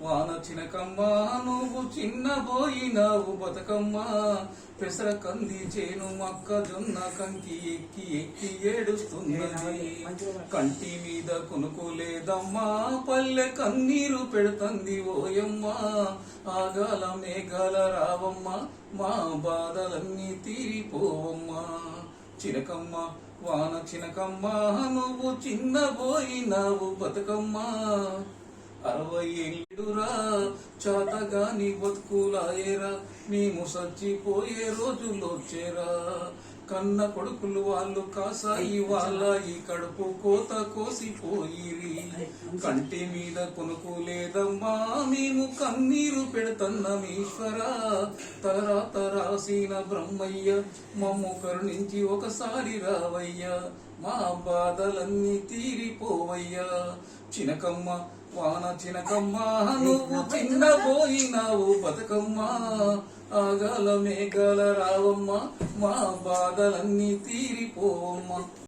వాన చినకమ్మా నువ్వు చిన్నబోయినావు బతుకమ్మా పెసర కంది చేను మొక్కజొన్న కంకి ఎక్కి ఎక్కి ఏడుస్తున్నది కంటి మీద కొనుకు లేదమ్మా పల్లె కన్నీరు పెడుతుంది ఓయమ్మా ఆగాల మేఘాల రావమ్మా మా బాధలన్నీ తీరిపోవమ్మా చినకమ్మ వాన చినకమ్మా నువ్వు చిన్నబోయినావు బతుకమ్మా 60 ఏళ్ళురా చాతగాని బతుకులాయేరా మేము సచ్చిపోయే రోజులొచ్చేరా కన్న కొడుకులు వాళ్ళు కాసాయి వాళ్ళ ఈ కడుపు కోత కోసిపోయిరి కంటి మీద కొనుకు లేదమ్మా మేము కన్నీరు పెడుతున్నామీశ్వరా తలరాత రాసిన బ్రహ్మయ్య మమ్ము కరుణించి ఒకసారి రావయ్యా మా బాధలన్నీ తీరిపోవయ్యా చినకమ్మ వాన చినకమ్మ నువ్వు చిన్నబోయినావు బతుకమ్మా ఆగాల మేఘాల రావమ్మ మా బాధలన్నీ తీరిపోవమ్మ.